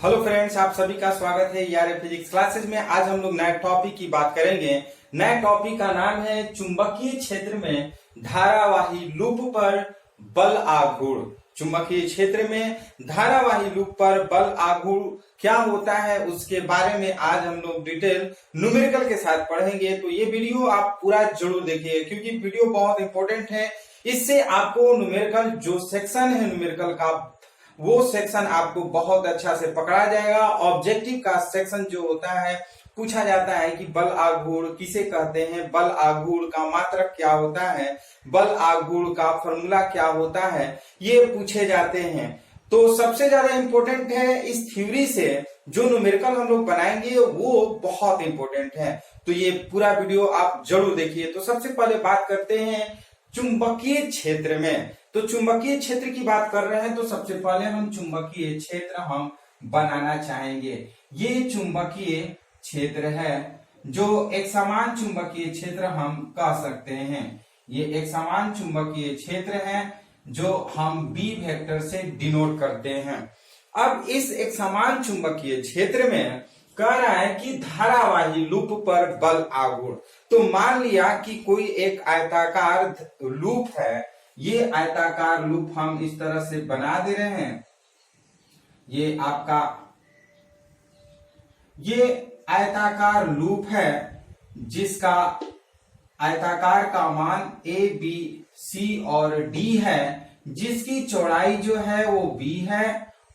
Hello friends, आप सभी का स्वागत है यार फिजिक्स क्लासेस में। आज हम लोग नए टॉपिक की बात करेंगे। नए टॉपिक का नाम है चुंबकीय क्षेत्र में धारावाही लूप पर बल आघूर्ण। चुंबकीय क्षेत्र में धारावाही लूप पर बल आघूर्ण क्या होता है उसके बारे में आज हम लोग डिटेल न्यूमेरिकल के साथ पढ़ेंगे। तो ये वीडियो आप पूरा जरूर देखिए क्योंकि वीडियो बहुत इंपॉर्टेंट है। इससे आपको न्यूमेरिकल जो सेक्शन है न्यूमेरिकल का वो सेक्शन आपको बहुत अच्छा से पकड़ा जाएगा। ऑब्जेक्टिव का सेक्शन जो होता है पूछा जाता है कि बल आघूर्ण किसे कहते हैं, बल आघूर्ण का मात्रक क्या होता है, बल आघूर्ण का फॉर्मूला क्या होता है, ये पूछे जाते हैं। तो सबसे ज्यादा इंपॉर्टेंट है इस थ्योरी से जो न्यूमेरिकल हम लोग बनाएंगे वो बहुत इंपॉर्टेंट है। तो ये पूरा वीडियो आप जरूर देखिए। तो सबसे पहले बात करते हैं चुंबकीय क्षेत्र में। तो चुंबकीय क्षेत्र की बात कर रहे हैं तो सबसे पहले हम चुंबकीय क्षेत्र हम बनाना चाहेंगे। ये चुंबकीय क्षेत्र है जो एक समान चुंबकीय क्षेत्र हम कह सकते हैं। ये एक समान चुंबकीय क्षेत्र है जो हम बी वेक्टर से डिनोट करते हैं। अब इस एक समान चुंबकीय क्षेत्र में कह रहा है कि धारावाही लूप पर बल आघूर्ण। तो मान लिया कि कोई एक आयताकार लूप है। ये आयताकार लूप हम इस तरह से बना दे रहे हैं। ये आपका ये आयताकार लूप है जिसका आयताकार का मान ए बी सी और डी है, जिसकी चौड़ाई जो है वो बी है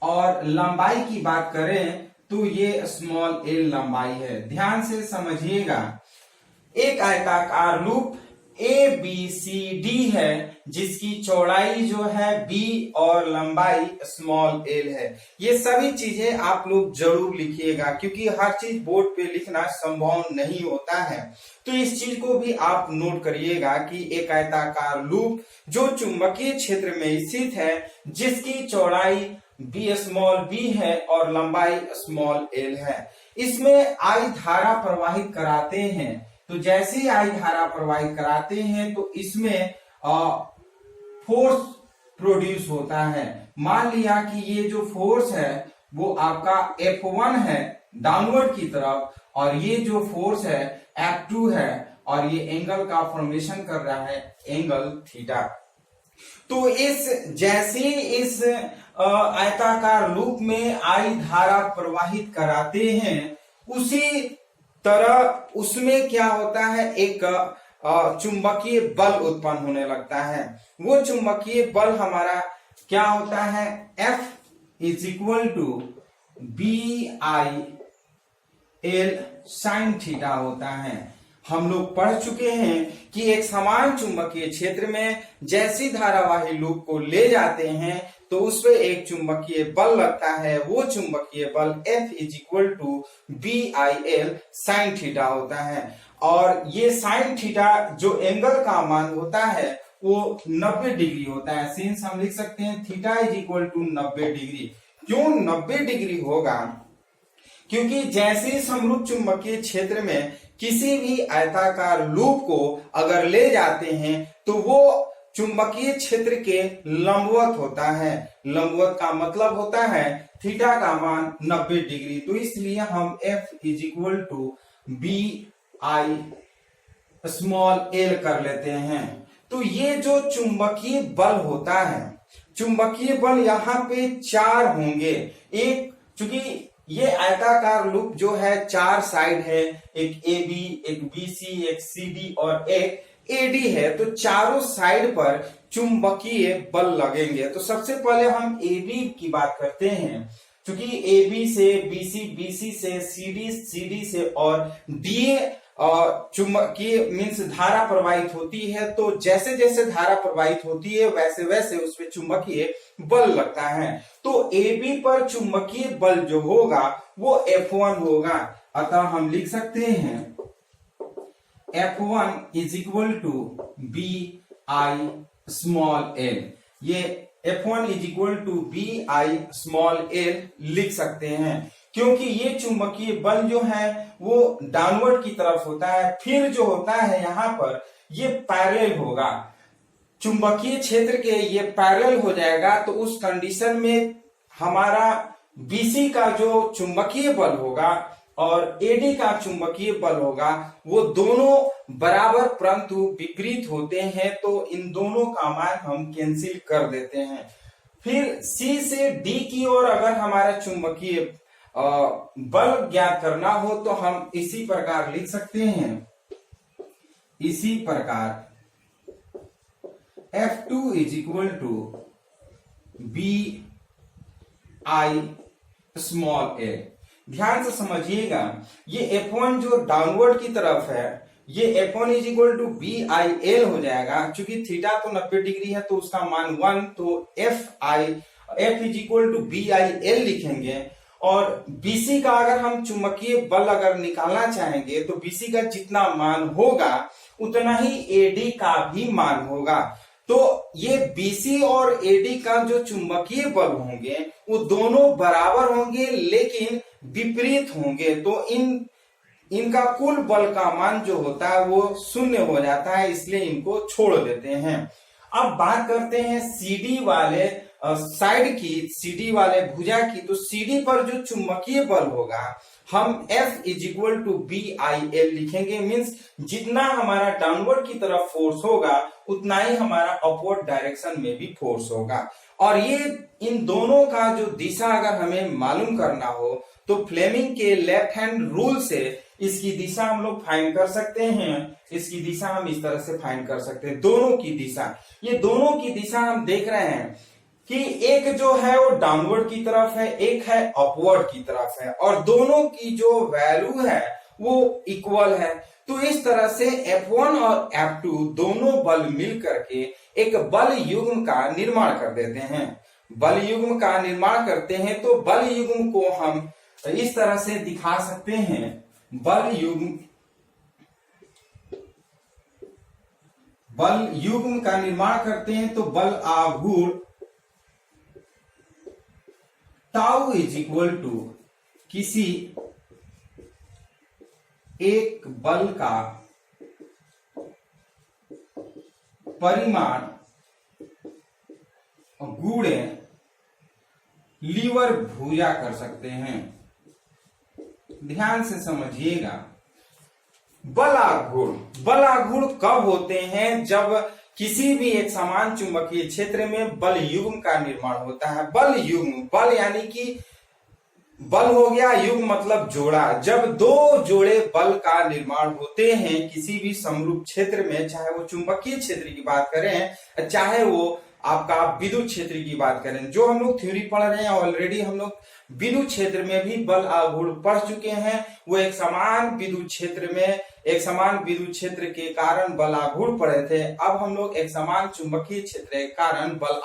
और लंबाई की बात करें तो ये स्मॉल एल लंबाई है। ध्यान से समझिएगा, एक आयताकार loop A B C D है जिसकी चौड़ाई जो है बी और लंबाई स्मॉल एल है। ये सभी चीजें आप लोग जरूर लिखिएगा क्योंकि हर चीज बोर्ड पे लिखना संभव नहीं होता है। तो इस चीज को भी आप नोट करिएगा कि एक आयताकार लूप जो चुंबकीय क्षेत्र में स्थित है जिसकी चौड़ाई बी स्मॉल बी है और लंबाई स्मॉल एल है। इसमें आई धारा प्रवाहित कराते हैं। तो जैसे ही आई धारा प्रवाहित कराते हैं तो इसमें फोर्स प्रोड्यूस होता है। मान लिया कि ये जो फोर्स है वो आपका F1 है डाउनवर्ड की तरफ और ये जो फोर्स है F2 है और ये एंगल का फॉर्मेशन कर रहा है एंगल थीटा। तो जैसे इस आयताकार लूप में आई धारा प्रवाहित कराते हैं उसी तरह उसमें क्या होता है, एक चुंबकीय बल उत्पन्न होने लगता है। वो चुंबकीय बल हमारा क्या होता है, F is equal to B I L sine theta होता है। हम लोग पढ़ चुके हैं कि एक समान चुंबकीय क्षेत्र में जैसी धारावाही लूप को ले जाते हैं तो उस पे एक चुंबकीय बल लगता है। वो चुंबकीय बल F is equal to B I L sine theta होता है और ये साइन थीटा जो एंगल का मान होता है वो 90 डिग्री होता है। सिंस हम लिख सकते हैं theta is equal to 90 degree. क्यों 90 डिग्री होगा? क्योंकि जैसे समरूप चुंबकीय क्षेत्र में किसी भी आयताकार लूप को अगर ले जाते हैं तो वो चुंबकीय क्षेत्र के लंबवत होता है। लंबवत का मतलब होता है थीटा का मान 90 डिग्री। तो इसलिए हम F is equal to B I small L कर लेते हैं। तो ये जो चुंबकीय बल होता है, चुंबकीय बल यहाँ पे 4 होंगे। एक चूंकि ये आयताकार लूप जो है 4 साइड है, एक ए बी, एक बी सी, एक सी डी और एक एडी है। तो चारों साइड पर चुंबकीय बल लगेंगे। तो सबसे पहले हम ए बी की बात करते हैं। क्योंकि ए बी से बीसी, बीसी से सीडी, सीडी से और डी चुंबकीय मीन्स धारा प्रवाहित होती है। तो जैसे जैसे धारा प्रवाहित होती है वैसे वैसे उसपे चुंबकीय बल लगता है। तो ए बी पर चुंबकीय बल जो होगा वो F1 होगा। अतः हम लिख सकते हैं F1 is equal to B I small L. ये F1 is equal to B I small L लिख सकते हैं क्योंकि ये चुंबकीय बल जो है वो डाउनवर्ड की तरफ होता है। फिर जो होता है यहाँ पर ये पैरेलल होगा, चुंबकीय क्षेत्र के ये पैरेलल हो जाएगा। तो उस कंडीशन में हमारा BC का जो चुंबकीय बल होगा और AD का चुंबकीय बल होगा वो दोनों बराबर परंतु विपरीत होते हैं, तो इन दोनों का मान हम कैंसिल कर देते हैं। फिर C से D की ओर अगर हमारा चुंबकीय बल ज्ञात करना हो तो हम इसी प्रकार लिख सकते हैं, इसी प्रकार F2 is equal to BI small a। ध्यान से समझिएगा, ये F1 जो डाउनवर्ड की तरफ है, ये F1 is equal to BIL हो जाएगा। चूंकि थीटा तो 90 डिग्री है तो उसका मान 1, तो F is equal to BIL लिखेंगे। और BC का अगर हम चुंबकीय बल अगर निकालना चाहेंगे तो BC का जितना मान होगा उतना ही AD का भी मान होगा। तो ये BC और AD का जो चुंबकीय बल होंगे वो दोनों बराबर होंगे लेकिन विपरीत होंगे, तो इनका कुल बल का मान जो होता है वो शून्य हो जाता है, इसलिए इनको छोड़ देते हैं। अब बात करते हैं CD वाले साइड की, CD वाले भुजा की। तो CD पर जो चुंबकीय बल होगा हम F is equal to BIL लिखेंगे। मीन्स जितना हमारा डाउनवर्ड की तरफ फोर्स होगा उतना ही हमारा अपवर्ड डायरेक्शन में भी फोर्स होगा। और ये इन दोनों का जो दिशा अगर हमें मालूम करना हो तो फ्लेमिंग के लेफ्ट हैंड रूल से इसकी दिशा हम लोग फाइंड कर सकते हैं। इसकी दिशा हम इस तरह से फाइंड कर सकते हैं, दोनों की दिशा। ये दोनों की दिशा हम देख रहे हैं कि एक जो है वो डाउनवर्ड की तरफ है, एक है अपवर्ड की तरफ है, और दोनों की जो वैल्यू है वो इक्वल है। तो इस तरह से F1 और F2 दोनों बल मिल करके एक बल युग्म का निर्माण कर देते हैं। बल युग्म का निर्माण करते हैं तो बल युग्म को हम इस तरह से दिखा सकते हैं। बल युग्म का निर्माण करते हैं तो बल आघूर्ण टाउ इज इक्वल टू किसी एक बल का परिमाण गुणे लीवर भुजा कर सकते हैं। ध्यान से समझिएगा, बलाघूर्ण कब होते हैं? जब किसी भी एक समान चुंबकीय क्षेत्र में बल युग्म का निर्माण होता है। बल युग्म, बल यानी कि बल हो गया, युग्म मतलब जोड़ा। जब दो जोड़े बल का निर्माण होते हैं किसी भी समरूप क्षेत्र में, चाहे वो चुंबकीय क्षेत्र की बात करें चाहे वो आपका विद्युत क्षेत्र की बात करें, जो हम लोग थ्योरी पढ़ रहे हैं ऑलरेडी, हम लोग विद्युत क्षेत्र में भी बल आघूर्ण पढ़ चुके हैं। वो एक समान विद्युत क्षेत्र में एक समान विद्युत क्षेत्र के कारण बल आघूर्ण पढ़े थे। अब हम लोग एक समान चुंबकीय क्षेत्र के कारण बल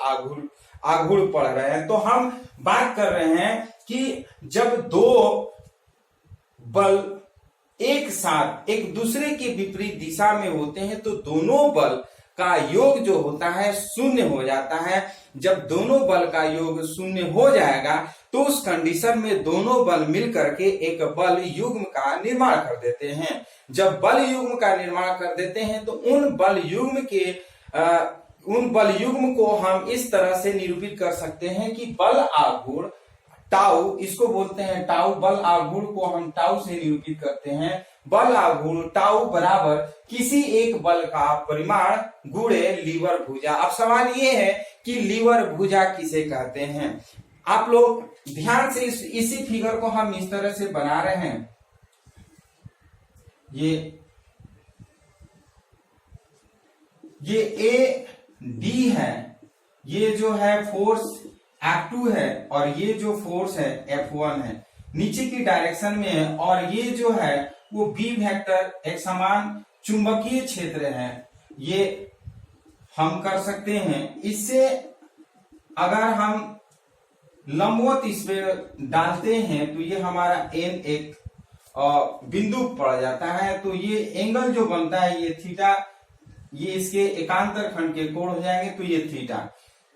आघूर्ण पढ़ रहे हैं। तो हम बात कर रहे हैं कि जब दो बल एक साथ एक दूसरे के विपरीत दिशा में होते हैं तो दोनों बल का योग जो होता है शून्य हो जाता है। जब दोनों बल का योग शून्य हो जाएगा तो उस कंडीशन में दोनों बल मिल करके एक बल युग्म का निर्माण कर देते हैं। जब बल युग्म का निर्माण कर देते हैं तो उन बल युग्म को हम इस तरह से निरूपित कर सकते हैं कि बल आघूर्ण टाउ, इसको बोलते हैं टाउ। बल आघूर्ण को हम टाउ से निरूपित करते हैं। बल आघूर्ण टाउ बराबर किसी एक बल का परिमाण गुणे लीवर भुजा। अब सवाल ये है कि लीवर भुजा किसे कहते हैं? आप लोग ध्यान से इसी फिगर को हम इस तरह से बना रहे हैं। ये ए डी है, ये जो है फोर्स F2 है और ये जो फोर्स है F1 है, नीचे की डायरेक्शन में है। और ये जो है वो B वेक्टर एक समान चुंबकीय क्षेत्र है, ये हम कर सकते हैं। इससे अगर हम लंबवत इस पे डालते हैं तो ये हमारा N एक बिंदु पड़ जाता है। तो ये एंगल जो बनता है ये थीटा, ये इसके एकांतर खंड के कोण हो जाएंगे तो ये थीटा।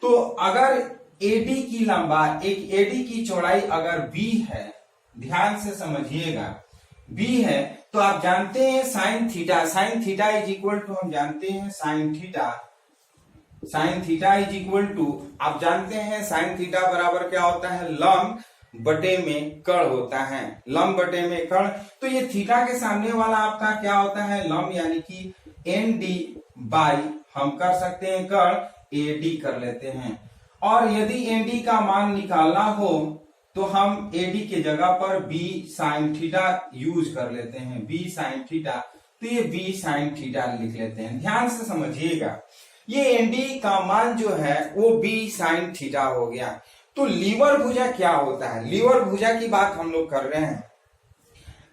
तो अगर AD की लंबाई, एक AD की चौड़ाई अगर B है, ध्यान से समझिएगा, B है, तो आप जानते हैं sine theta is equal to, हम जानते हैं sine theta is equal to, आप जानते हैं साइन थीटा बराबर क्या होता है? लंब बटे में कण होता है, लंब बटे में कण। तो ये थीटा के सामने वाला आपका क्या होता है, लंब, यानी कि एन डी बाई हम कर सकते हैं कण ए डी कर लेते हैं। और यदि एन डी का मान निकालना हो तो हम ए डी के जगह पर बी साइन थीटा यूज कर लेते हैं, बी साइन थीटा। तो ये बी साइन थीटा लिख लेते हैं। ध्यान से समझिएगा, ये एन डी का मान जो है वो बी साइन थीटा हो गया। तो लीवर भुजा क्या होता है, लीवर भुजा की बात हम लोग कर रहे हैं।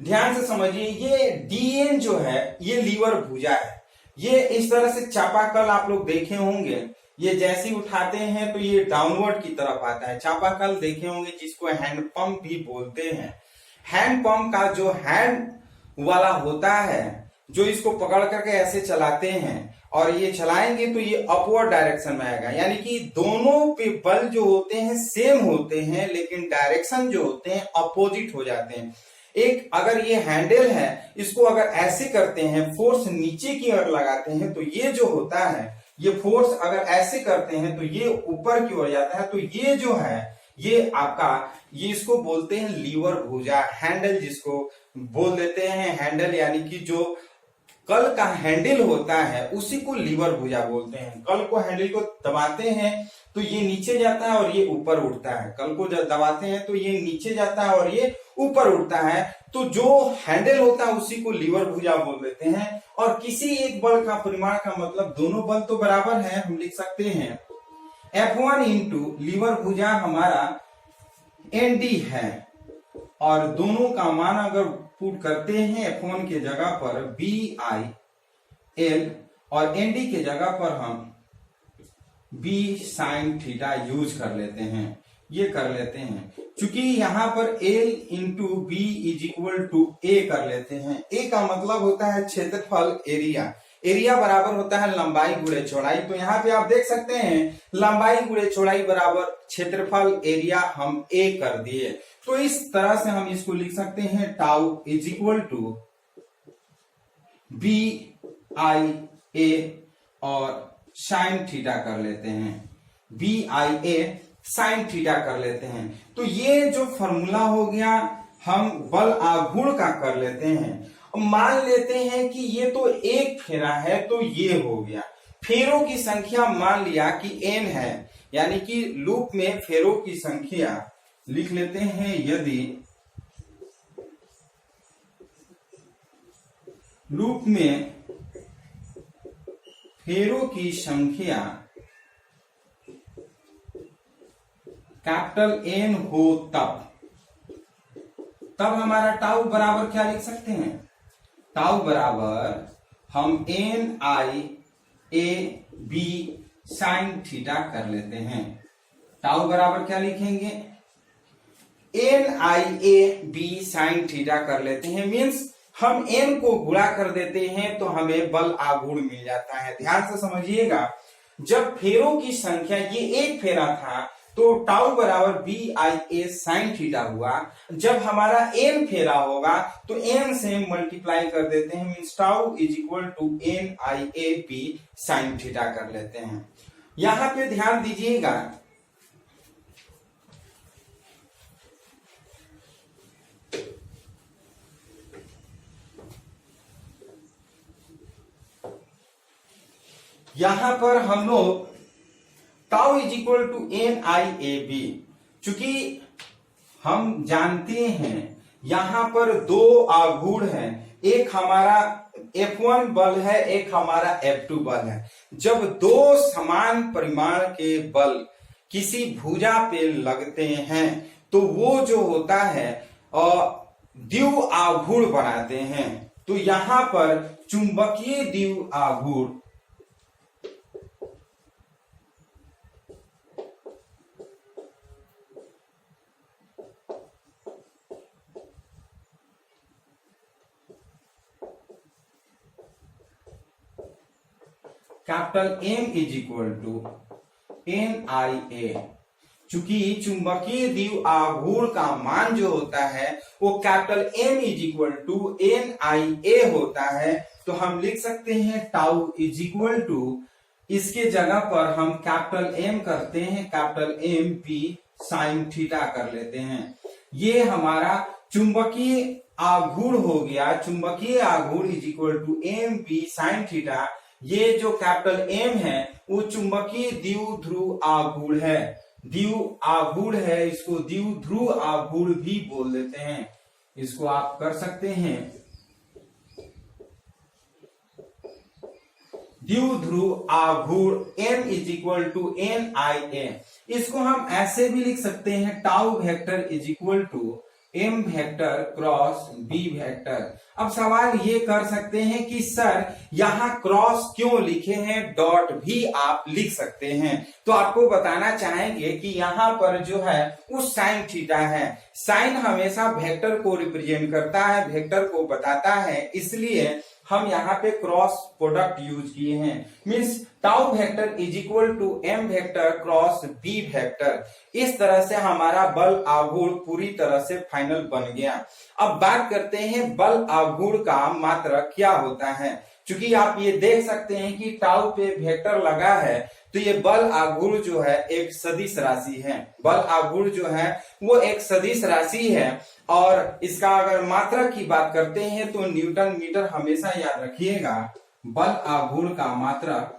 ध्यान से समझिए, ये डीएन जो है ये लीवर भुजा है। ये इस तरह से चापाकल आप लोग देखे होंगे, ये जैसे ही उठाते हैं तो ये डाउनवर्ड की तरफ आता है। चापाकल देखे होंगे जिसको हैंड पंप भी बोलते हैं। हैंड पंप का जो हैंड वाला होता है, जो इसको पकड़ करके ऐसे चलाते हैं और ये चलाएंगे तो ये अपवर्ड डायरेक्शन में आएगा, यानी कि दोनों पे बल जो होते हैं सेम होते हैं लेकिन डायरेक्शन जो होते हैं अपोजिट हो जाते हैं। एक अगर ये हैंडल है, इसको अगर ऐसे करते हैं, फोर्स नीचे की ओर लगाते हैं तो ये जो होता है, ये फोर्स अगर ऐसे करते हैं तो ये ऊपर की ओर जाता है। तो ये जो है ये आपका, ये इसको बोलते हैं लीवर भुजा, हैंडल जिसको बोल देते हैं हैंडल, यानी कि जो कल का हैंडल होता है उसी को लीवर भुजा बोलते हैं। कल को हैंडल को दबाते हैं तो ये नीचे जाता है और ये ऊपर उठता है। कल को जब दबाते हैं तो ये नीचे जाता है और ये ऊपर उठता है। तो जो हैंडल होता है उसी को लीवर भुजा बोल देते हैं। और किसी एक बल का परिमाण का मतलब दोनों बल तो बराबर है, हम लिख सकते हैं F1 इंटू लीवर भुजा हमारा एन डी है, और दोनों का मान अगर पुट करते हैं F1 के जगह पर बी आई एल और एन डी के जगह पर हम बी साइन थीटा यूज कर लेते हैं, ये कर लेते हैं। चूंकि यहाँ पर L into B is equal to A कर लेते हैं। ए का मतलब होता है क्षेत्रफल, एरिया। एरिया बराबर होता है लंबाई गुणे चौड़ाई। तो यहाँ पे आप देख सकते हैं लंबाई गुणे चौड़ाई बराबर क्षेत्रफल, एरिया हम ए कर दिए। तो इस तरह से हम इसको लिख सकते हैं tau is equal to B I A और साइन थीटा कर लेते हैं, B I A sine theta कर लेते हैं। तो ये जो फॉर्मूला हो गया, हम बल आघूर्ण का कर लेते हैं। मान लेते हैं कि ये तो एक फेरा है, तो ये हो गया। फेरों की संख्या मान लिया कि n है, यानी कि लूप में फेरों की संख्या लिख लेते हैं। यदि लूप में फेरों की संख्या कैपिटल N हो तब हमारा टाउ बराबर क्या लिख सकते हैं, टाउ बराबर हम N I A B sine theta कर लेते हैं। टाउ बराबर क्या लिखेंगे, N I A B sine theta कर लेते हैं। मीन्स हम एन को गुणा कर देते हैं तो हमें बल आघूर्ण मिल जाता है। ध्यान से समझिएगा, जब फेरों की संख्या, ये एक फेरा था तो टाउ बराबर B I A sine theta हुआ। जब हमारा एन फेरा होगा तो एन से मल्टीप्लाई कर देते हैं, means tau is equal to N I A B sine theta कर लेते हैं। यहां पे ध्यान दीजिएगा, यहां पर हम लोग tau is equal to N I A B, चूंकि हम जानते हैं यहां पर दो आघूर्ण है, एक हमारा F1 बल है, एक हमारा F2 बल है। जब दो समान परिमाण के बल किसी भुजा पे लगते हैं तो वो जो होता है द्विव आघूर्ण बनाते हैं। तो यहां पर चुंबकीय द्विव आघूर्ण capital M is equal to N I A. चूंकि चुंबकीय द्विव आघूर्ण का मान जो होता है वो capital M is equal to N I A होता है, तो हम लिख सकते हैं टाउ इज इक्वल टू, इसके जगह पर हम कैपिटल M करते हैं, capital M B sine theta कर लेते हैं। ये हमारा चुंबकीय आघूर्ण हो गया। चुंबकीय आघूर्ण is equal to M B sine theta. ये जो कैपिटल एम है वो चुंबकीय द्विध्रुव आघूर्ण है। द्विध्रुव आघूर्ण है, इसको द्विध्रुव आघूर्ण भी बोल देते हैं। इसको आप कर सकते हैं द्विध्रुव आघूर्ण m is equal to N I A. इसको हम ऐसे भी लिख सकते हैं tau vector is equal to m vector cross b vector. अब सवाल ये कर सकते हैं कि सर यहाँ क्रॉस क्यों लिखे हैं, डॉट भी आप लिख सकते हैं। तो आपको बताना चाहेंगे कि यहाँ पर जो है वो साइन थीटा है। साइन हमेशा वेक्टर को रिप्रेजेंट करता है, वेक्टर को बताता है, इसलिए हम यहाँ पे क्रॉस प्रोडक्ट यूज किए हैं। Means tau vector is equal to m vector cross b vector. इस तरह से हमारा बल आघूर्ण पूरी तरह से फाइनल बन गया। अब बात करते हैं बल आघूर्ण का मात्रक क्या होता है। चूंकि आप ये देख सकते हैं कि टाउ पे वेक्टर लगा है, तो ये बल आघूर्ण जो है एक सदिश राशि है। बल आघूर्ण जो है वो एक सदिश राशि है और इसका अगर मात्रक की बात करते हैं तो न्यूटन मीटर हमेशा याद रखिएगा। बल आघूर्ण का मात्रक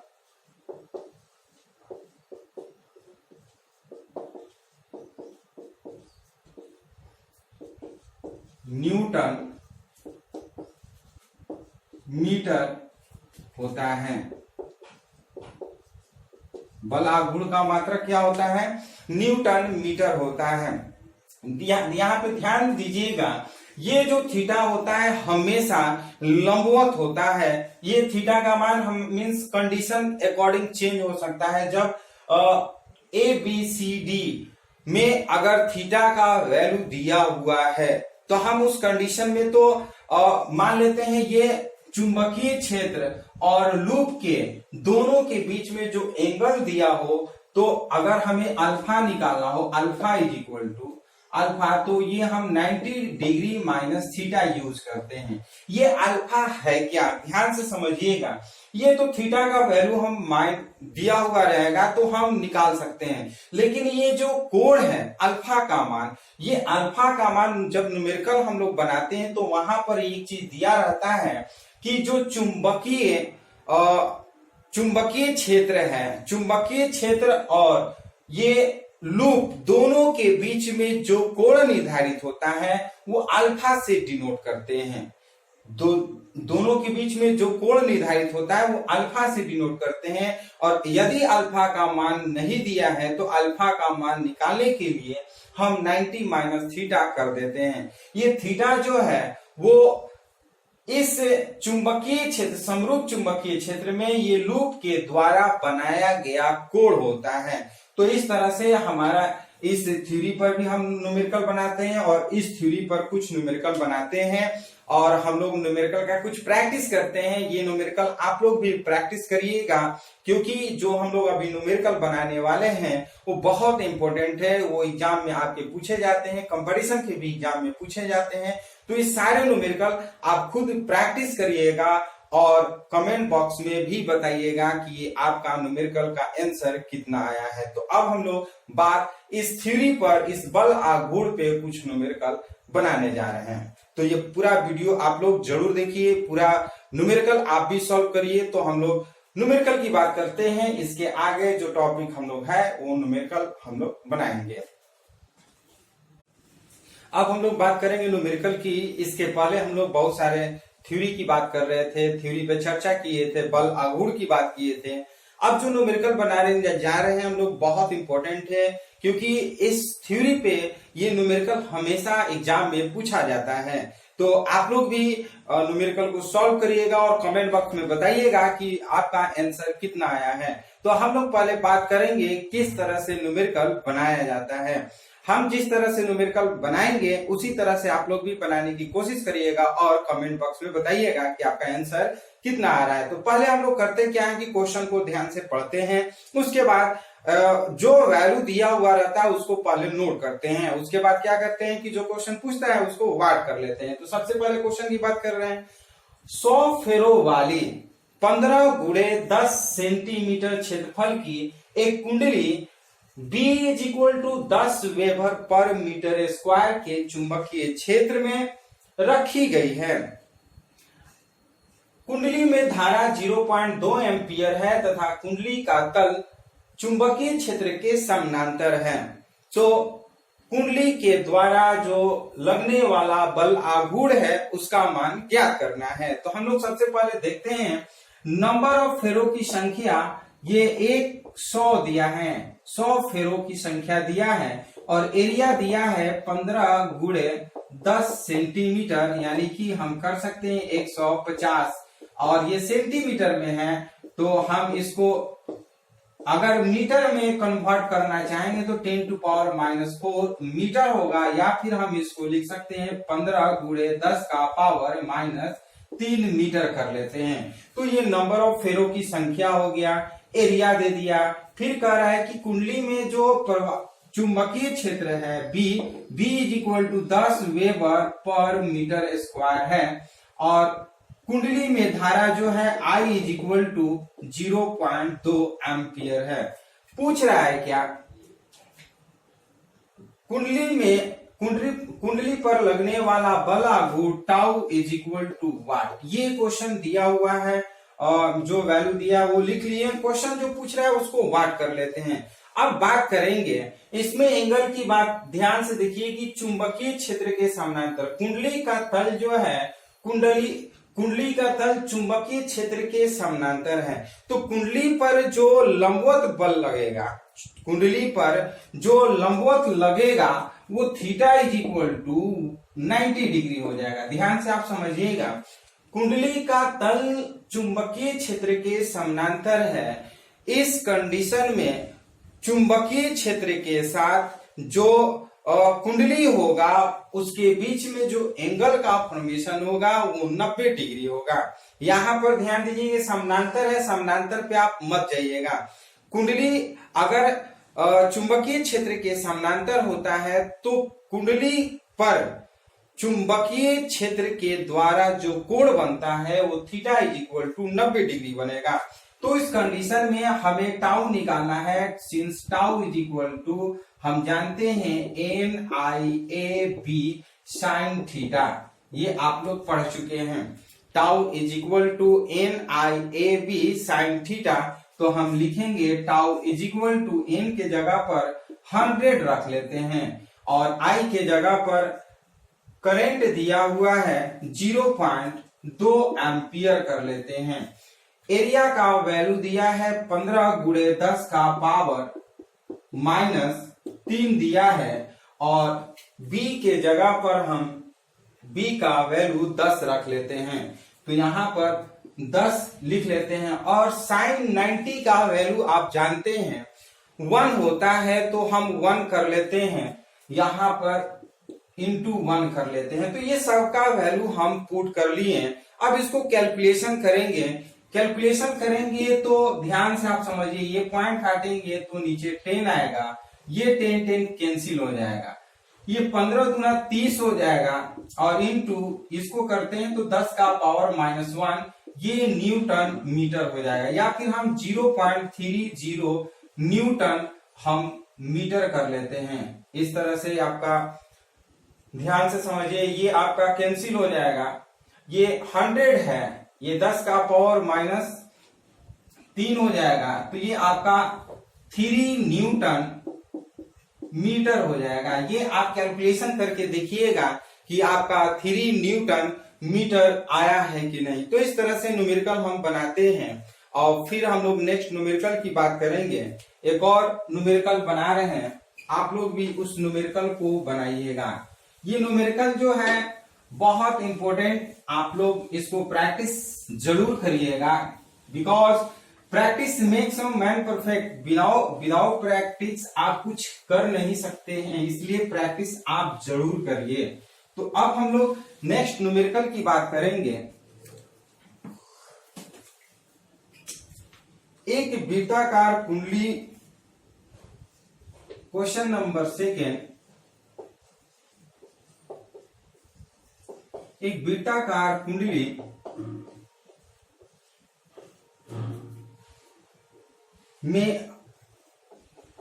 न्यूटन मीटर होता है। बल आघूर्ण का मात्रक क्या होता है, न्यूटन मीटर होता है। यहाँ पे ध्यान दीजिएगा, ये जो थीटा होता है हमेशा लंबवत होता है। ये थीटा का मान हम मीन्स कंडीशन अकॉर्डिंग चेंज हो सकता है। जब ABCD में अगर थीटा का वैल्यू दिया हुआ है तो हम उस कंडीशन में तो मान लेते हैं ये चुंबकीय क्षेत्र और लूप के दोनों के बीच में जो एंगल दिया हो, तो अगर हमें अल्फा निकालना हो, alpha is equal to alpha, तो ये हम 90 डिग्री माइनस थीटा यूज करते हैं। ये अल्फा है क्या, ध्यान से समझिएगा। ये तो थीटा का वैल्यू हम दिया हुआ रहेगा तो हम निकाल सकते हैं, लेकिन ये जो कोण है अल्फा का मान, ये अल्फा का मान जब न्यूमेरिकल हम लोग बनाते हैं तो वहां पर एक चीज दिया रहता है कि जो चुंबकीय क्षेत्र है, चुंबकीय क्षेत्र और ये लूप दोनों के बीच में जो कोण निर्धारित होता है वो अल्फा से डिनोट करते हैं। दोनों के बीच में जो कोण निर्धारित होता है वो अल्फा से डिनोट करते हैं। और यदि अल्फा का मान नहीं दिया है तो अल्फा का मान निकालने के लिए हम 90 माइनस थीटा कर देते हैं। ये थीटा जो है वो इस चुंबकीय क्षेत्र, समरूप चुंबकीय क्षेत्र में ये लूप के द्वारा बनाया गया कोण होता है। तो इस तरह से हमारा इस थ्योरी पर भी हम न्यूमेरिकल बनाते हैं और इस थ्योरी पर कुछ न्यूमेरिकल बनाते हैं और हम लोग न्यूमेरिकल का कुछ प्रैक्टिस करते हैं। ये न्यूमेरिकल आप लोग भी प्रैक्टिस करिएगा, क्योंकि जो हम लोग अभी न्यूमेरिकल बनाने वाले हैं वो बहुत इंपॉर्टेंट है। वो एग्जाम में आपके पूछे जाते हैं, कंपटीशन के भी एग्जाम में पूछे जाते हैं। तो ये सारे न्यूमेरिकल आप खुद प्रैक्टिस करिएगा और कमेंट बॉक्स में भी बताइएगा कि आपका न्यूमेरिकल का आंसर कितना आया है। तो अब हम लोग बात इस थ्योरी पर, इस बल आघूर्ण पे कुछ न्यूमेरिकल बनाने जा रहे हैं। तो ये पूरा वीडियो आप लोग जरूर देखिए, पूरा न्यूमेरिकल आप भी सॉल्व करिए। तो हम लोग न्यूमेरिकल की बात करते हैं, इसके आगे जो टॉपिक हम लोग है वो न्यूमेरिकल हम लोग बनाएंगे। अब हम लोग बात करेंगे न्यूमेरिकल की। इसके पहले हम लोग बहुत सारे थ्योरी की बात कर रहे थे, थ्योरी पे चर्चा किए थे, बल आघूर्ण की बात किए थे। अब जो न्यूमेरिकल बनाने जा रहे हैं हम लोग बहुत इंपॉर्टेंट है, क्योंकि इस थ्योरी पे ये न्यूमेरिकल हमेशा एग्जाम में पूछा जाता है। तो आप लोग भी न्यूमेरिकल को सॉल्व करिएगा और कमेंट बॉक्स में बताइएगा कि आपका आंसर कितना आया है। तो हम लोग पहले बात करेंगे किस तरह से न्यूमेरिकल बनाया जाता है। हम जिस तरह से न्यूमेरिकल बनाएंगे उसी तरह से आप लोग भी बनाने की कोशिश करिएगा और कमेंट बॉक्स में बताइएगा कि आपका आंसर कितना आ रहा है। तो पहले हम लोग करते क्या है कि क्वेश्चन को ध्यान से पढ़ते हैं, उसके बाद जो वैल्यू दिया हुआ रहता है उसको पहले नोट करते हैं। उसके बाद क्या करते हैं कि जो क्वेश्चन पूछता है उसको वार्ड कर लेते हैं। तो सबसे पहले क्वेश्चन की बात कर रहे हैं, 100 फेरो वाली 15 × 10 सेंटीमीटर क्षेत्रफल की एक कुंडली B is equal to 10 weber per metre square के चुंबकीय क्षेत्र में रखी गई है। कुंडली में धारा 0.2 एम्पियर है तथा कुंडली का तल चुंबकीय क्षेत्र के समानांतर है। तो कुंडली के द्वारा जो लगने वाला बल आघूर्ण है उसका मान ज्ञात करना है। तो हम लोग सबसे पहले देखते हैं नंबर ऑफ फेरो की संख्या। ये 100 दिया है, 100 फेरो की संख्या दिया है और एरिया दिया है 15 गुणे 10 सेंटीमीटर, यानी कि हम कर सकते हैं 150 और ये सेंटीमीटर में है तो हम इसको अगर मीटर में कन्वर्ट करना चाहेंगे तो 10⁻⁴ मीटर होगा, या फिर हम इसको लिख सकते हैं 15 गुणे 10 का पावर -3 मीटर कर लेते हैं। तो ये नंबर ऑफ फेरो की संख्या हो गया, एरिया दे दिया। फिर कह रहा है कि कुंडली में जो चुंबकीय क्षेत्र है B is equal to 10 weber per metre square है और कुंडली में धारा जो है I is equal to 0.2 ampere है। पूछ रहा है क्या कुंडली पर लगने वाला बल आघूर्ण टाउ इज इक्वल टू वाट। ये क्वेश्चन दिया हुआ है और जो वैल्यू दिया वो लिख लिए। क्वेश्चन जो पूछ रहा है उसको वाट कर लेते हैं। अब बात करेंगे इसमें एंगल की बात ध्यान से देखिए कि चुंबकीय क्षेत्र के समानांतर कुंडली का तल जो है कुंडली का तल चुंबकीय क्षेत्र के समानांतर है। तो कुंडली पर जो लंबवत बल लगेगा, कुंडली पर जो लंबवत लगेगा वो theta is equal to 90 degree हो जाएगा। ध्यान से आप समझिएगा, कुंडली का तल चुंबकीय क्षेत्र के समानांतर है। इस कंडीशन में चुंबकीय क्षेत्र के साथ जो कुंडली होगा उसके बीच में जो एंगल का फॉर्मेशन होगा वो 90 डिग्री होगा। यहाँ पर ध्यान दीजिए समानांतर है, समानांतर पे आप मत जाइएगा। कुंडली अगर चुंबकीय क्षेत्र के समानांतर होता है तो कुंडली पर चुंबकीय क्षेत्र के द्वारा जो कोण बनता है वो theta is equal to 90 degree बनेगा। तो इस कंडीशन में हमें टाउ निकालना है। Since tau is equal to हम जानते हैं NIAB साइन थीटा, ये आप लोग पढ़ चुके हैं। Tau is equal to NIAB sine theta, तो हम लिखेंगे tau is equal to n के जगह पर 100 रख लेते हैं और I के जगह पर करंट दिया हुआ है 0.2 एम्पियर कर लेते हैं। एरिया का वैल्यू दिया है 15 गुणे 10 का पावर -3 दिया है और B के जगह पर हम B का वैल्यू 10 रख लेते हैं। तो यहाँ पर 10 लिख लेते हैं और साइन 90 का वैल्यू आप जानते हैं 1 होता है तो हम 1 कर लेते हैं, यहाँ पर इंटू 1 कर लेते हैं। तो ये सबका वैल्यू हम पुट कर लिए। अब इसको कैलकुलेशन करेंगे तो ध्यान से आप समझिए, ये पॉइंट काटेंगे तो नीचे 10 आएगा, ये 10 कैंसिल हो जाएगा, ये 15 दूना 30 हो जाएगा और इंटू इसको करते हैं तो 10 का पावर -1, ये न्यूटन मीटर हो जाएगा, या फिर हम 0.30 न्यूटन हम मीटर कर लेते हैं। इस तरह से आपका ध्यान से समझिए, ये आपका कैंसिल हो जाएगा। ये 100 है, ये 10 का पावर -3 हो जाएगा, तो ये आपका 3 न्यूटन मीटर हो जाएगा। ये आप कैलकुलेशन करके देखिएगा कि आपका 3 न्यूटन मीटर आया है कि नहीं। तो इस तरह से न्यूमेरिकल हम बनाते हैं और फिर हम लोग नेक्स्ट न्यूमेरिकल की बात करेंगे। एक और न्यूमेरिकल बना रहे हैं, आप लोग भी उस न्यूमेरिकल को बनाइएगा। ये न्यूमेरिकल जो है बहुत इंपॉर्टेंट, आप लोग इसको प्रैक्टिस जरूर करिएगा, because practice makes a man perfect. Without practice आप कुछ कर नहीं सकते हैं, इसलिए प्रैक्टिस आप जरूर करिए। तो अब हम लोग नेक्स्ट न्यूमेरिकल की बात करेंगे। एक वृत्ताकार कुंडली, क्वेश्चन नंबर 2, एक वृत्ताकार कुंडली में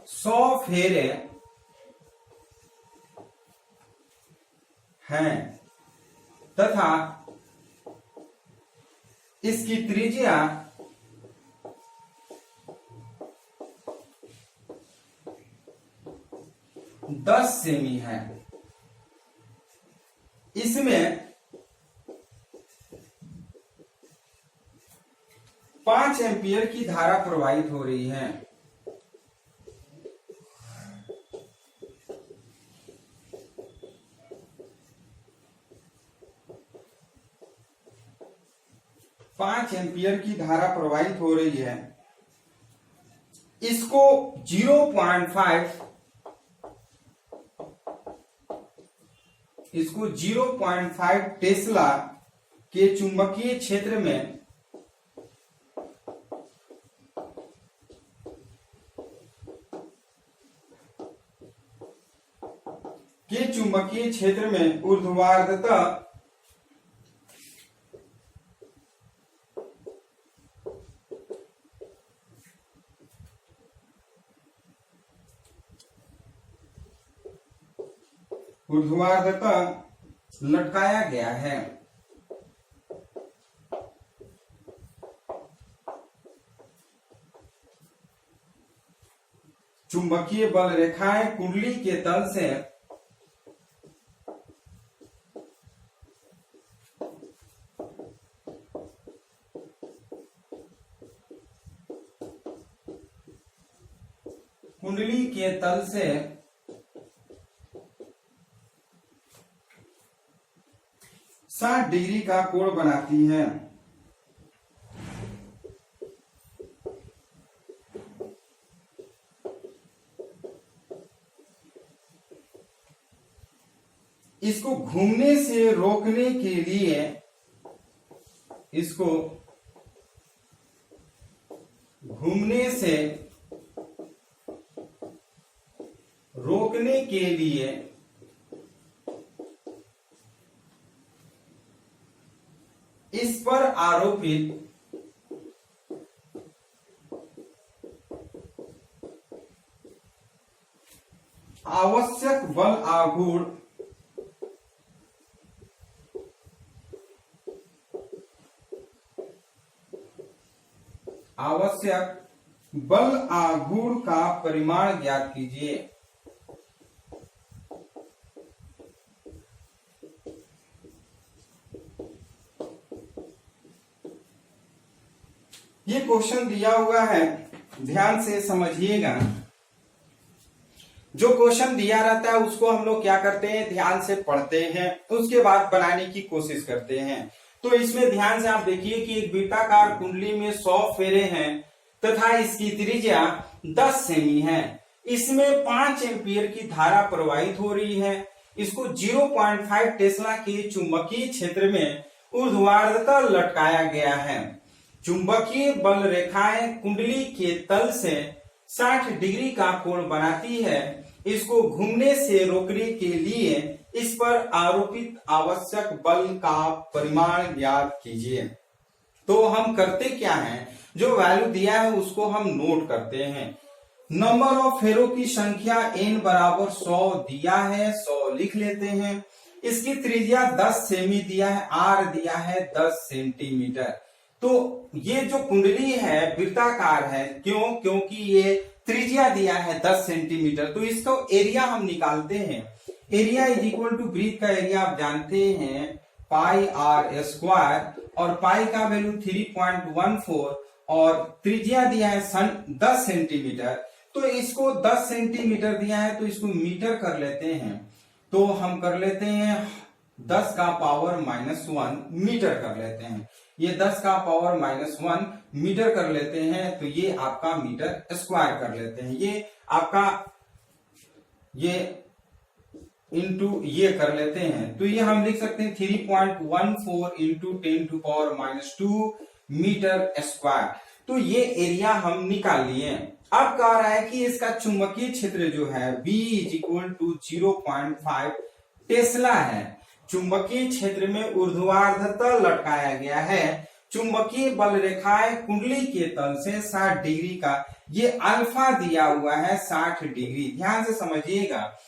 100 फेरे हैं तथा इसकी त्रिज्या 10 सेमी है। इसमें 5 एम्पियर की धारा प्रवाहित हो रही है। पांच एम्पियर की धारा प्रवाहित हो रही है। इसको 0.5 टेस्ला के चुंबकीय क्षेत्र में ऊर्ध्वाधरता लटकाया गया है। चुंबकीय बल रेखाएं कुंडली के तल से कुंडली के तल से 60 डिग्री का कोण बनाती है। इसको घूमने से रोकने के लिए इस पर आरोपित आवश्यक बल आघूर्ण का परिमाण ज्ञात कीजिए। ये क्वेश्चन दिया हुआ है, ध्यान से समझिएगा। जो क्वेश्चन दिया रहता है उसको हम लोग क्या करते हैं, ध्यान से पढ़ते हैं, उसके बाद बनाने की कोशिश करते हैं। तो इसमें ध्यान से आप देखिए कि एक वृत्ताकार कुंडली में 100 फेरे हैं तथा इसकी त्रिज्या 10 सेमी है। इसमें 5 एम्पियर की धारा प्रवाहित हो रही है। इसको 0.5 टेस्ला के चुंबकीय क्षेत्र में ऊर्ध्वाधरता लटकाया गया है। चुंबकीय बल रेखाएं कुंडली के तल से 60 डिग्री का कोण बनाती है। इसको घूमने से रोकने के लिए इस पर आरोपित आवश्यक बल का परिमाण ज्ञात कीजिए। तो हम करते क्या हैं, जो वैल्यू दिया है उसको हम नोट करते हैं। नंबर ऑफ फेरों की संख्या n बराबर 100 दिया है, 100 लिख लेते हैं। इसकी त्रिज्या 10 सेमी दिया है, r दिया है 10 सेंटीमीटर। तो ये जो कुंडली है वृत्ताकार है, क्यों? क्योंकि ये त्रिज्या दिया है 10 सेंटीमीटर। तो इसको एरिया हम निकालते हैं। Area is equal to breadth का एरिया आप जानते हैं पाई r स्क्वायर, और पाई का वैल्यू 3.14 और त्रिज्या दिया है 10 सेंटीमीटर। तो इसको 10 सेंटीमीटर दिया है तो इसको मीटर कर लेते हैं। तो हम कर लेते हैं 10 का पावर -1 मीटर कर लेते हैं। ये 10 का पावर -1 मीटर कर लेते हैं, तो ये आपका मीटर स्क्वायर कर लेते हैं। ये आपका ये इंटू ये कर लेते हैं, तो ये हम लिख सकते हैं 3.14 इंटू 10⁻²² मीटर स्क्वायर। तो ये एरिया हम निकाल लिए। अब कह रहा है कि इसका चुंबकीय क्षेत्र जो है B = 0.5 टेस्ला है। चुंबकीय क्षेत्र में ऊर्ध्वाधरता लटकाया गया है। चुंबकीय बल रेखाएं कुंडली के तल से 60 डिग्री का, ये अल्फा दिया हुआ है 60 डिग्री, ध्यान से समझिएगा।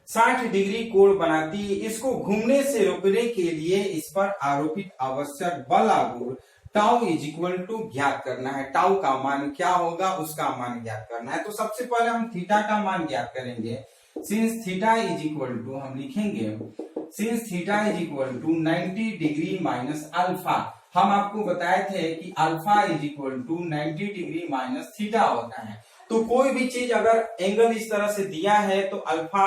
60 डिग्री कोण बनाती है, इसको घूमने से रोकने के लिए इस पर आरोपित आवश्यक बल आघूर्ण टाउ इज इक्वल टू ज्ञात करना है। टाउ का मान क्या होगा, उसका मान ज्ञात करना है। तो सबसे पहले हम थीटा का मान ज्ञात करेंगे। Since theta is equal to, हम लिखेंगे since theta is equal to 90 degree minus alpha. हम आपको बताए थे कि alpha is equal to 90 degree minus theta होता है। तो कोई भी चीज अगर एंगल इस तरह से दिया है तो अल्फा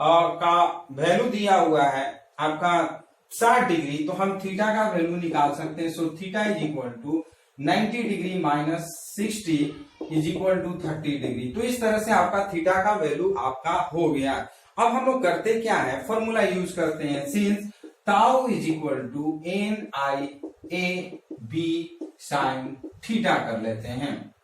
का वैल्यू दिया हुआ है आपका 60 डिग्री, तो हम थीटा का वैल्यू निकाल सकते हैं। So theta is equal to 90 degree minus 60 is equal to 30 degree. तो इस तरह से आपका थीटा का वैल्यू आपका हो गया। अब हम लोग करते क्या है, फॉर्मूला यूज करते हैं। Since tau is equal to N I A B sine theta कर लेते हैं।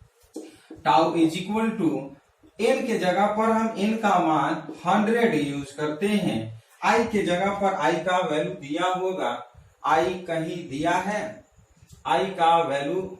Tau is equal to N के जगह पर हम एन का मान 100 यूज करते हैं। आई के जगह पर आई का वैल्यू दिया होगा, आई कहीं दिया है, आई का वैल्यू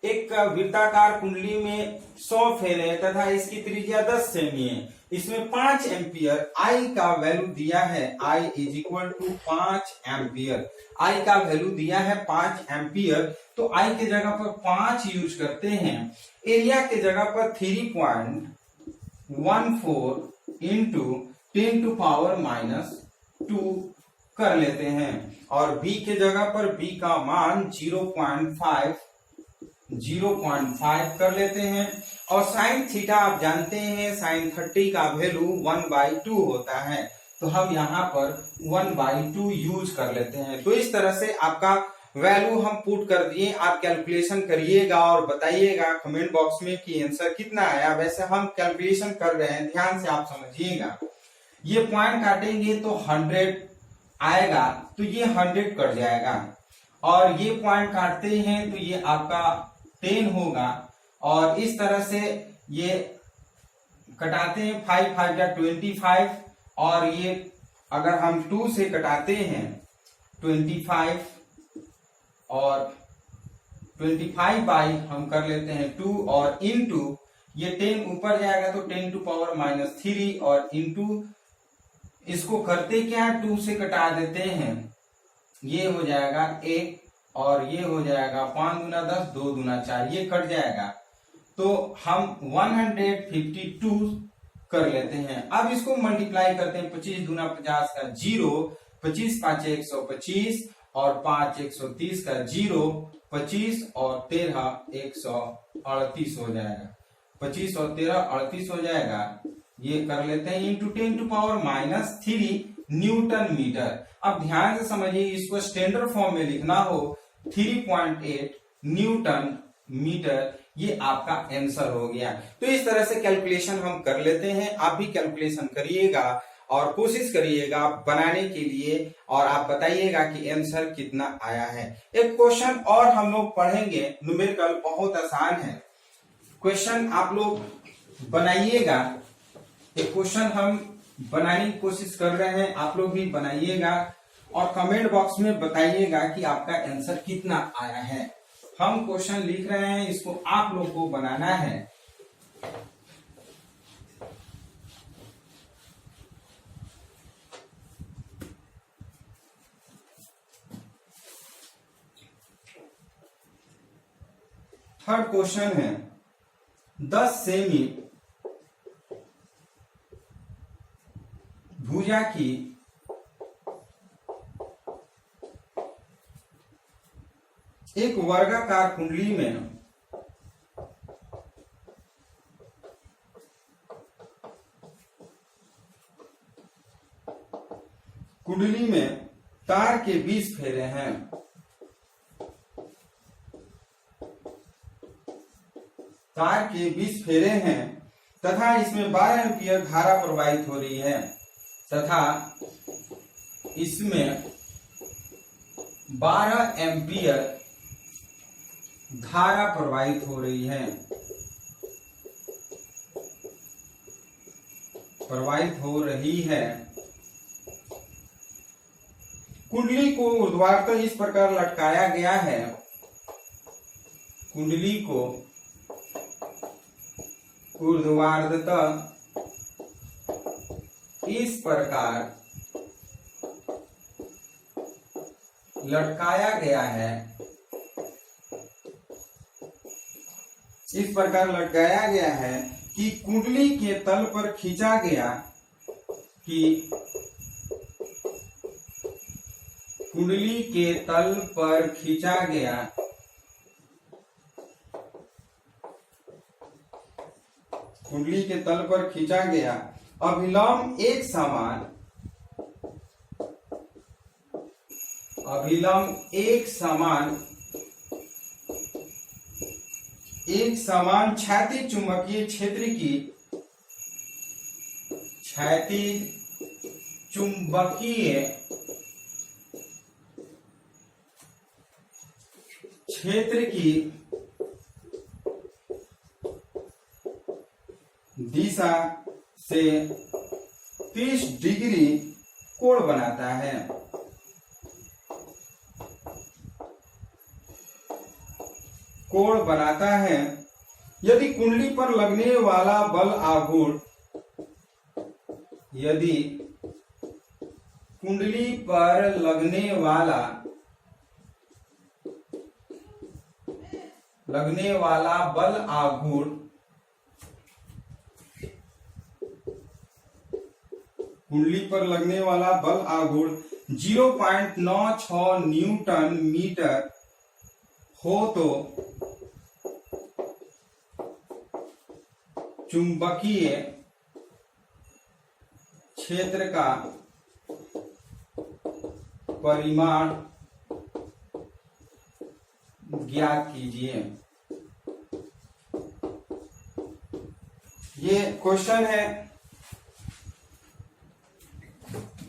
एक वृत्ताकार कुंडली में 100 फेरे तथा इसकी त्रिज्या 10 सेमी है, इसमें 5 एम्पियर आई का वैल्यू दिया है। I is equal to 5 ampere, आई का वैल्यू दिया है 5 एम्पियर। तो आई के जगह पर 5 यूज करते हैं। एरिया के जगह पर 3.14 इंटू 10 टू पावर माइनस 2 कर लेते हैं। और बी के जगह पर बी का मान 0.5 कर लेते हैं। और साइन थीटा आप जानते हैं, साइन 30 का वैल्यू 1/2 होता है, तो हम यहाँ पर 1/2 यूज कर लेते हैं। तो इस तरह से आपका वैल्यू हम पुट कर दिए। आप कैलकुलेशन करिएगा और बताइएगा कमेंट बॉक्स में कि आंसर कितना आया। वैसे हम कैलकुलेशन कर रहे हैं, ध्यान से आप समझिएगा। ये पॉइंट काटेंगे तो 100 आएगा, तो ये 100 कट जाएगा। और ये पॉइंट काटते हैं तो ये आपका 10 होगा। और इस तरह से ये कटाते हैं, 5 5 या 25। और ये अगर हम 2 से कटाते हैं 25 और 25 बाई हम कर लेते हैं 2 और इनटू ये 10 ऊपर जाएगा तो 10 टू पावर माइनस 3 और इनटू इसको करते क्या है, 2 से कटा देते हैं, ये हो जाएगा 1 और ये हो जाएगा 5 दूना 10 2 दूना 4, ये कट जाएगा। तो हम 152 कर लेते हैं। अब इसको मल्टीप्लाई करते हैं, 25 दूना 50 का 0, 25 5 125 और 5 130 का 0, 25 और 13 138 हो जाएगा। 25 और 13 38 हो जाएगा। ये कर लेते हैं into 10 to power minus 3 newton metre. अब ध्यान से समझिए, इसको स्टैंडर्ड फॉर्म में लिखना हो 3.8 न्यूटन मीटर, ये आपका आंसर हो गया। तो इस तरह से कैलकुलेशन हम कर लेते हैं। आप भी कैलकुलेशन करिएगा और कोशिश करिएगा बनाने के लिए, और आप बताइएगा कि आंसर कितना आया है। एक क्वेश्चन और हम लोग पढ़ेंगे, न्यूमेरिकल बहुत आसान है। क्वेश्चन आप लोग बनाइएगा। एक क्वेश्चन हम बनाने की कोशिश कर रहे हैं, आप लोग भी बनाइएगा और कमेंट बॉक्स में बताइएगा कि आपका आंसर कितना आया है। हम क्वेश्चन लिख रहे हैं, इसको आप लोग को बनाना है। थर्ड क्वेश्चन है, 10 सेमी भुजा की एक वर्गाकार कुंडली में तार के 20 फेरे हैं। तार के 20 फेरे हैं तथा इसमें 12 एम्पियर धारा प्रवाहित हो रही है तथा इसमें 12 एम्पियर धारा प्रवाहित हो रही है। कुंडली को ऊर्ध्वाधर इस प्रकार लटकाया गया है, कुंडली को ऊर्ध्वाधर इस प्रकार लटकाया गया है, इस प्रकार लटकाया गया है कि कुंडली के तल पर खींचा गया, कि कुंडली के तल पर खींचा गया कुंडली के तल पर खींचा गया अभिलंब एक समान, अभिलंब एक समान क्षैतिज चुंबकीय क्षेत्र की, क्षैतिज चुंबकीय क्षेत्र की दिशा से 30 डिग्री कोण बनाता है। कोण बनाता है यदि कुंडली पर लगने वाला बल आघूर्ण, यदि कुंडली पर लगने वाला बल आघूर्ण, कुंडली पर लगने वाला बल आघूर्ण 0.96 न्यूटन मीटर हो तो चुंबकीय क्षेत्र का परिमाण ज्ञात कीजिए। ये क्वेश्चन है,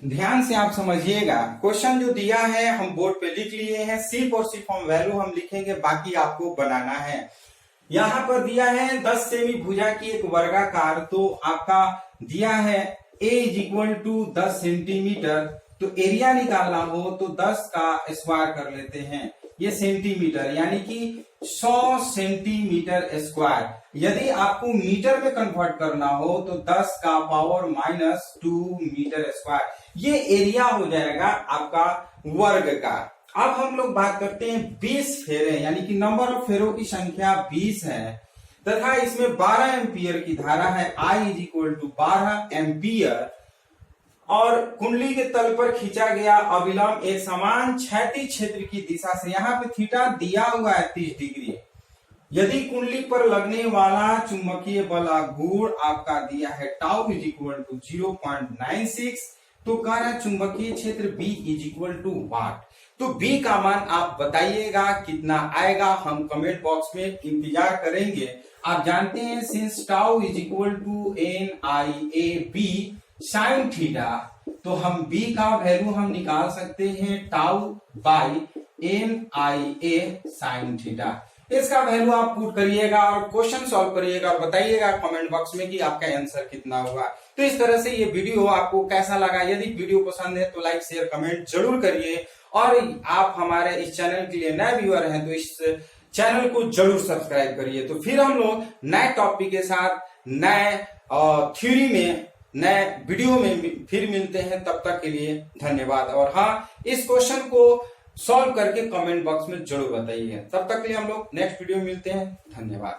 ध्यान से आप समझिएगा। क्वेश्चन जो दिया है हम बोर्ड पे लिख लिए हैं, सिर्फ और सिर्फ हम वैल्यू हम लिखेंगे, बाकी आपको बनाना है। यहाँ पर दिया है 10 सेमी भुजा की एक वर्गाकार, तो आपका दिया है a = 10 सेंटीमीटर, तो एरिया निकालना हो तो 10 का स्क्वायर कर लेते हैं, ये सेंटीमीटर यानी कि 100 सेंटीमीटर स्क्वायर। यदि आपको मीटर में कन्वर्ट करना हो तो 10 का पावर -2 मीटर स्क्वायर, ये एरिया हो जाएगा आपका वर्ग का। अब हम लोग बात करते हैं 20 फेरे, यानी कि नंबर ऑफ फेरों की संख्या 20 है तथा इसमें 12 एम्पियर की धारा है, I = 12 एम्पियर, और कुंडली के तल पर खींचा गया अविलंब एक समान क्षैतिज क्षेत्र की दिशा से, यहाँ पे थीटा दिया हुआ है 30 डिग्री। यदि कुंडली पर लगने वाला चुंबकीय बल आघूर्ण आपका दिया है टाउ = 0.96, तो कह रहा है चुंबकीय क्षेत्र B = वाट। तो B का मान आप बताइएगा कितना आएगा, हम कमेंट बॉक्स में इंतजार करेंगे। आप जानते हैं since tau = NIAB sin theta, तो हम B का वैल्यू हम निकाल सकते हैं tau by NIA sin theta. इसका वैल्यू आप पुट करिएगा और क्वेश्चन सॉल्व करिएगा और बताइएगा कमेंट बॉक्स में कि आपका आंसर कितना हुआ। तो इस तरह से ये वीडियो आपको कैसा लगा, यदि वीडियो पसंद है तो लाइक शेयर कमेंट जरूर करिए, और आप हमारे इस चैनल के लिए नए व्यूअर हैं तो इस चैनल को जरूर सब्सक्राइब करिए। तो फिर हम लोग नए टॉपिक के साथ नए थ्योरी में नए वीडियो में फिर मिलते हैं, तब तक के लिए धन्यवाद। और हाँ, इस क्वेश्चन को सॉल्व करके कमेंट बॉक्स में जरूर बताइए। तब तक के लिए हम लोग नेक्स्ट वीडियो में मिलते हैं, धन्यवाद।